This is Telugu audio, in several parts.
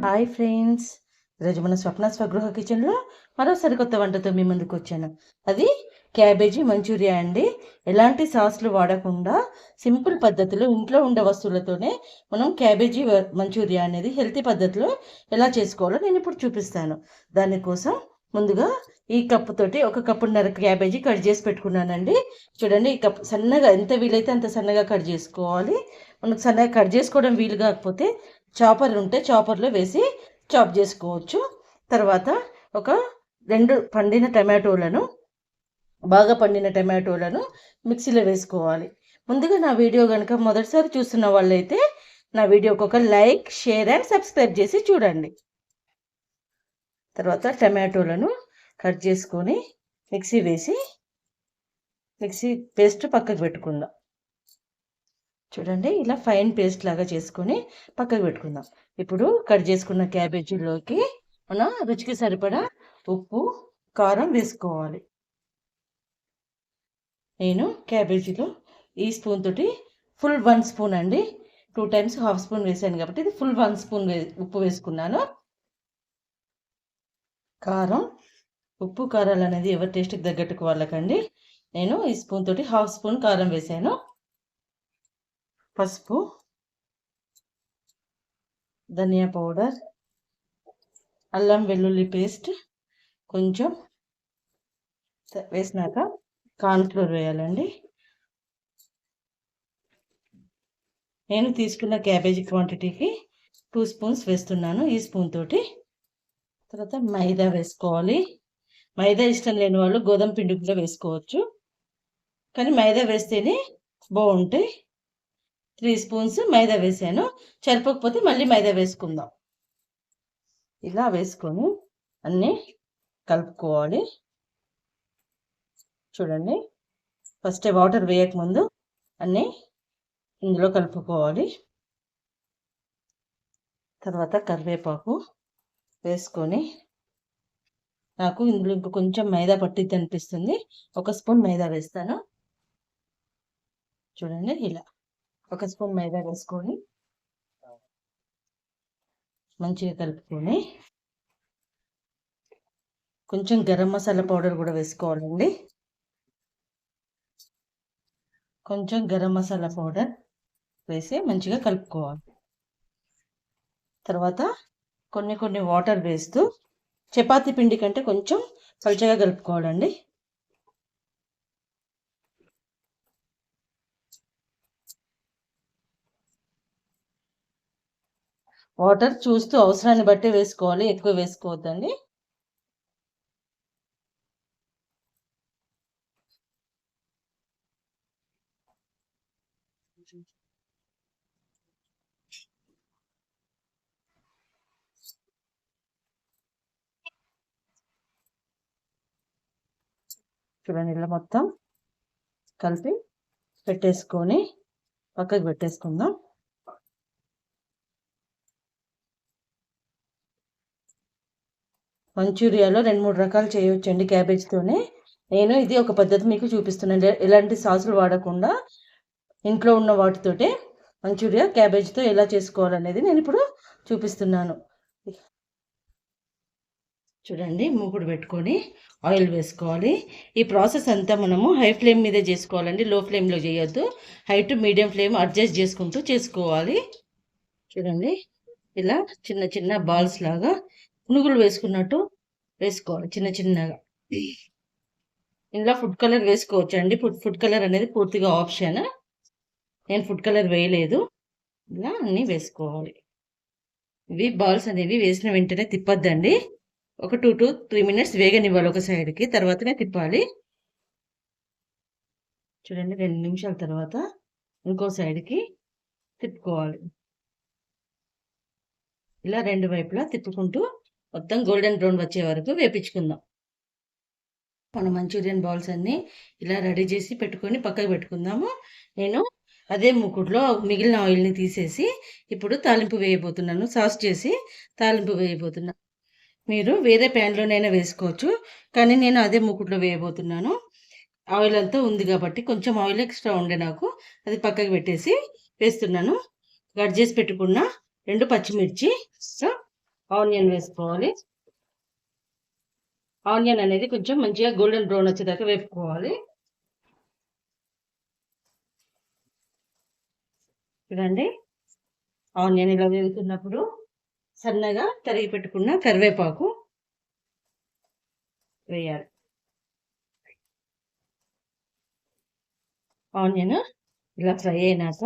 హాయ్ ఫ్రెండ్స్, ఈరోజు మన స్వప్న స్వగృహ కిచెన్లో మరో సరికొత్త వంటతో మీ ముందుకు వచ్చాను. అది క్యాబేజీ మంచూరియా అండి. ఎలాంటి సాస్లు వాడకుండా సింపుల్ పద్ధతిలో ఇంట్లో ఉండే వస్తువులతోనే మనం క్యాబేజీ మంచూరియా అనేది హెల్తీ పద్ధతిలో ఎలా చేసుకోవాలో నేను ఇప్పుడు చూపిస్తాను. దానికోసం ముందుగా ఈ కప్పుతోటి 1.5 కప్పున్నర క్యాబేజీ కట్ చేసి పెట్టుకున్నానండి. చూడండి, ఈ కప్పు సన్నగా ఎంత వీలైతే అంత సన్నగా కట్ చేసుకోవాలి. మనకు సన్నగా కట్ చేసుకోవడం వీలు కాకపోతే చాపర్ ఉంటే చాపర్లో వేసి చాప్ చేసుకోవచ్చు. తర్వాత ఒక 2 బాగా పండిన టమాటోలను మిక్సీలో వేసుకోవాలి. ముందుగా నా వీడియో కనుక మొదటిసారి చూస్తున్న వాళ్ళైతే నా వీడియోకి ఒక లైక్, షేర్ అండ్ సబ్స్క్రైబ్ చేసి చూడండి. తర్వాత టమాటోలను కట్ చేసుకొని మిక్సీ పేస్ట్ పక్కకు పెట్టుకుందాం. చూడండి, ఇలా ఫైన్ పేస్ట్ లాగా చేసుకొని పక్కకు పెట్టుకుందాం. ఇప్పుడు కట్ చేసుకున్న క్యాబేజీలోకి మన రుచికి సరిపడా ఉప్పు, కారం వేసుకోవాలి. నేను క్యాబేజీలో ఈ స్పూన్ తోటి ఫుల్ 1 స్పూన్ అండి, 2 టైమ్స్ హాఫ్ స్పూన్ వేసాను కాబట్టి ఇది ఫుల్ 1 స్పూన్ ఉప్పు వేసుకున్నాను. కారం, ఉప్పు కారాలు అనేది ఎవరి టేస్ట్కి తగ్గట్టుకు వాళ్ళకండి. నేను ఈ స్పూన్ తోటి హాఫ్ స్పూన్ కారం వేసాను. పసుపు, ధనియా పౌడర్, అల్లం వెల్లుల్లి పేస్ట్ కొంచెం వేసినాక కార్న్ఫ్లోర్ వేయాలండి. నేను తీసుకున్న క్యాబేజీ క్వాంటిటీకి 2 స్పూన్స్ వేస్తున్నాను ఈ స్పూన్ తోటి. తర్వాత మైదా వేసుకోవాలి. మైదా ఇష్టం లేని వాళ్ళు గోధుమ పిండి కూడా వేసుకోవచ్చు, కానీ మైదా వేస్తేనే బాగుంటాయి. 3 స్పూన్స్ మైదా వేసాను. సరిపోకపోతే మళ్ళీ మైదా వేసుకుందాం. ఇలా వేసుకొని అన్నీ కలుపుకోవాలి. చూడండి, ఫస్ట్ వాటర్ వేయకముందు అన్నీ ఇందులో కలుపుకోవాలి. తర్వాత కరివేపాకు వేసుకొని, నాకు ఇందులో ఇంకా కొంచెం మైదా పట్టిద్ది అనిపిస్తుంది, 1 స్పూన్ మైదా వేస్తాను. చూడండి, ఇలా 1 స్పూన్ మైదా వేసుకొని మంచిగా కలుపుకొని కొంచెం గరం మసాలా పౌడర్ కూడా వేసుకోవాలండి. కొంచెం గరం మసాలా పౌడర్ వేసి మంచిగా కలుపుకోవాలి. తర్వాత కొన్ని వాటర్ వేస్తూ చపాతీ పిండి కంటే కొంచెం పలుచగా కలుపుకోవాలండి. వాటర్ చూస్తూ అవసరాన్ని బట్టి వేసుకోవాలి, ఎక్కువ వేసుకోవద్దండి. చూడండి, ఇలా మొత్తం కలిపి పెట్టేసుకొని పక్కకు పెట్టేసుకుందాం. మంచూరియాలో 2-3 రకాలు చేయవచ్చండి క్యాబేజ్తోనే. నేను ఇది ఒక పద్ధతి మీకు చూపిస్తున్నాను. ఎలాంటి సాసులు వాడకుండా ఇంట్లో ఉన్న వాటితోటే మంచూరియా క్యాబేజ్తో ఎలా చేసుకోవాలనేది నేను ఇప్పుడు చూపిస్తున్నాను. చూడండి, మూకుడు పెట్టుకొని ఆయిల్ వేసుకోవాలి. ఈ ప్రాసెస్ అంతా మనము హై ఫ్లేమ్ మీదే చేసుకోవాలండి, లో ఫ్లేమ్లో చేయొద్దు. High to medium flame adjust చేసుకుంటూ చేసుకోవాలి. చూడండి, ఇలా చిన్న చిన్న బాల్స్ లాగా పునుగులు వేసుకున్నట్టు వేసుకోవాలి, చిన్న చిన్నగా. ఇందులో ఫుడ్ కలర్ వేసుకోవచ్చు అండి. ఫుడ్ కలర్ అనేది పూర్తిగా ఆప్షన్, నేను ఫుడ్ కలర్ వేయలేదు. ఇలా అన్నీ వేసుకోవాలి. ఇవి బాల్స్ అనేవి వేసిన వెంటనే తిప్పొద్దండి, ఒక 2 to 3 మినిట్స్ వేగనివ్వాలి ఒక సైడ్కి, తర్వాతనే తిప్పాలి. చూడండి, 2 నిమిషాల తర్వాత ఇంకో సైడ్కి తిప్పుకోవాలి. ఇలా 2 వైపులా తిప్పుకుంటూ మొత్తం గోల్డెన్ బ్రౌన్ వచ్చే వరకు వేపించుకుందాం. మన మంచూరియన్ బాల్స్ అన్నీ ఇలా రెడీ చేసి పెట్టుకొని పక్కకు పెట్టుకుందాము. నేను అదే మూకుడులో మిగిలిన ఆయిల్ని తీసేసి ఇప్పుడు తాలింపు వేయబోతున్నాను. సాస్ చేసి తాలింపు వేయబోతున్నాను. మీరు వేరే ప్యాన్లోనైనా వేసుకోవచ్చు, కానీ నేను అదే మూకుడులో వేయబోతున్నాను. ఆయిల్ అంతా ఉంది కాబట్టి కొంచెం ఆయిల్ ఎక్స్ట్రా ఉండే నాకు, అది పక్కకు పెట్టేసి వేస్తున్నాను. కట్ చేసి పెట్టుకున్న 2 పచ్చిమిర్చి, ఆనియన్ వేసుకోవాలి. ఆనియన్ అనేది కొంచెం మంచిగా గోల్డెన్ బ్రౌన్ వచ్చేదాకా వేపుకోవాలి. చూడండి, ఆనియన్ ఇలా వేగుతున్నప్పుడు సన్నగా తరిగి పెట్టుకున్న కరివేపాకు వేయాలి. ఆనియన్ ఇలా ఫ్రై అయినాక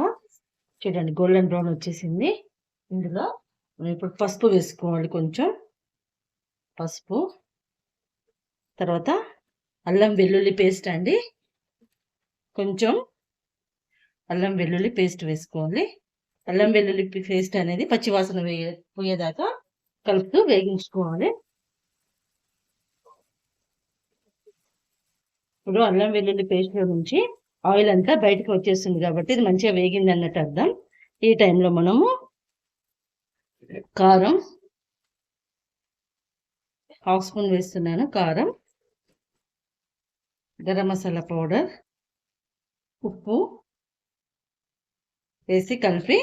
చూడండి గోల్డెన్ బ్రౌన్ వచ్చేసింది. ఇందులో మనం ఇప్పుడు పసుపు వేసుకోవాలి. కొంచెం పసుపు, తర్వాత అల్లం వెల్లుల్లి పేస్ట్ అండి. కొంచెం అల్లం వెల్లుల్లి పేస్ట్ వేసుకోవాలి. అల్లం వెల్లుల్లి పేస్ట్ అనేది పచ్చివాసన పోయేదాకా కలుపుతూ వేగించుకోవాలి. ఇప్పుడు అల్లం వెల్లుల్లి పేస్ట్లో నుంచి ఆయిల్ అంతా బయటకు వచ్చేస్తుంది కాబట్టి ఇది మంచిగా వేగింది అన్నట్టు అర్థం. ఈ టైంలో మనము కారం 1/2 స్పూన్ వేస్తున్నాను. కారం, గరం మసాలా పౌడర్, ఉప్పు వేసి కలిపి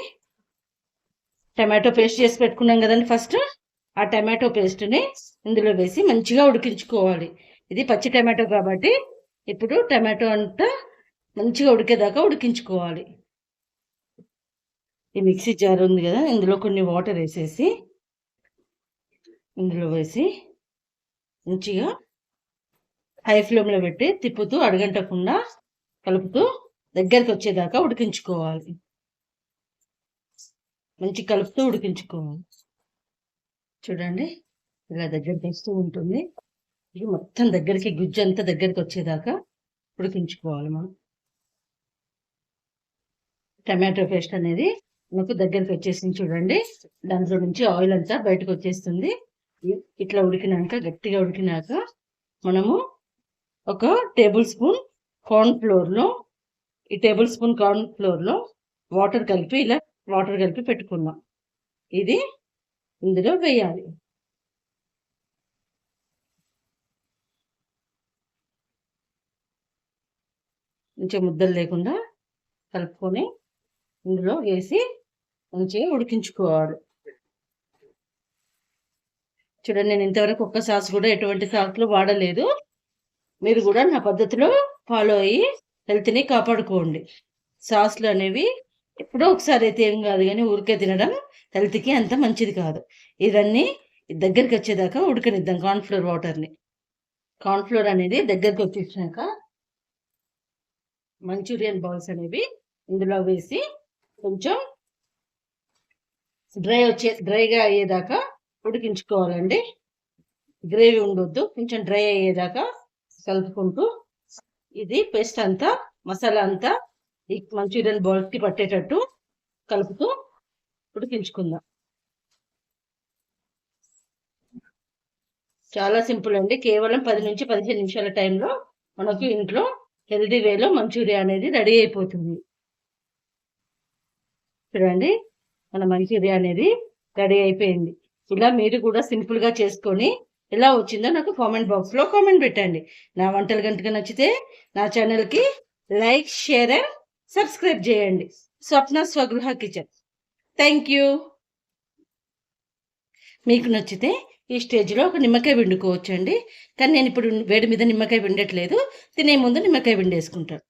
టమాటో పేస్ట్ చేసి పెట్టుకున్నాం కదండి. ఫస్ట్ ఆ టమాటో పేస్ట్ని ఇందులో వేసి మంచిగా ఉడికించుకోవాలి. ఇది పచ్చి టమాటో కాబట్టి ఇప్పుడు టమాటో అంతా మంచిగా ఉడికేదాకా ఉడికించుకోవాలి. ఈ మిక్సీ జార్ ఉంది కదా, ఇందులో కొన్ని వాటర్ వేసేసి ఇందులో వేసి మంచిగా హై ఫ్లేమ్లో పెట్టి తిప్పుతూ అడగంటకుండా కలుపుతూ దగ్గరికి వచ్చేదాకా ఉడికించుకోవాలి. మంచి కలుపుతూ ఉడికించుకోవాలి. చూడండి, ఇలా దగ్గరికి వస్తూ ఉంటుంది. ఇది మొత్తం దగ్గరికి గుజ్జు అంతా దగ్గరికి వచ్చేదాకా ఉడికించుకోవాలి. మనం టమాటో పేస్ట్ అనేది మనకు దగ్గరికి వచ్చేసింది. చూడండి, దాంట్లో నుంచి ఆయిల్ అంతా బయటకు వచ్చేస్తుంది. ఇట్లా ఉడికినాక, గట్టిగా ఉడికినాక మనము ఒక టేబుల్ స్పూన్ కార్న్ఫ్లోర్లో, ఈ టేబుల్ స్పూన్ కార్న్ఫ్లోర్లో వాటర్ కలిపి పెట్టుకున్నాం. ఇది ఇందులో వేయాలి. మంచిగా ముద్దలు లేకుండా కలుపుకొని ఇందులో వేసి మంచిగా ఉడికించుకోవాలి. చూడండి, నేను ఇంతవరకు ఒక్క సాస్ కూడా ఎటువంటి సాస్లు వాడలేదు. మీరు కూడా నా పద్ధతిలో ఫాలో అయ్యి హెల్త్ని కాపాడుకోండి. సాస్లు అనేవి ఎప్పుడో ఒకసారి అయితే ఏం కాదు, కానీ ఊరికే తినడం హెల్త్కి అంత మంచిది కాదు. ఇవన్నీ దగ్గరికి వచ్చేదాకా ఉడకనిద్దాం. కార్న్ఫ్లోర్ అనేది దగ్గరికి వచ్చేసాక మంచూరియన్ బాల్స్ అనేవి ఇందులో వేసి కొంచెం డ్రైగా అయ్యేదాకా ఉడికించుకోవాలండి. గ్రేవీ ఉండొద్దు, కొంచెం డ్రై అయ్యేదాకా కలుపుకుంటూ ఇది పేస్ట్ అంతా, మసాలా అంతా ఈ మంచూరియన్ బాల్స్కి పట్టేటట్టు కలుపుతూ ఉడికించుకుందాం. చాలా సింపుల్ అండి. కేవలం 10 నుంచి 15 నిమిషాల టైంలో మనకు ఇంట్లో హెల్దీ వేలో మంచూరియా అనేది రెడీ అయిపోతుంది. చూడండి, మన మంచూరియా అనేది రెడీ అయిపోయింది. ఇలా మీరు కూడా సింపుల్గా చేసుకొని ఎలా వచ్చిందో నాకు కామెంట్ బాక్స్లో కామెంట్ పెట్టండి. నా వంటలు గంటగా నచ్చితే నా ఛానల్కి లైక్, షేర్ అండ్ సబ్స్క్రైబ్ చేయండి. స్వప్న స్వగృహ కిచెన్. Thank you. మీకు నచ్చితే ఈ స్టేజ్లో ఒక నిమ్మకాయ పిండుకోవచ్చండి. కానీ నేను ఇప్పుడు వేడి మీద నిమ్మకాయ పిండట్లేదు, తినే ముందు నిమ్మకాయ పిండేసుకుంటాను.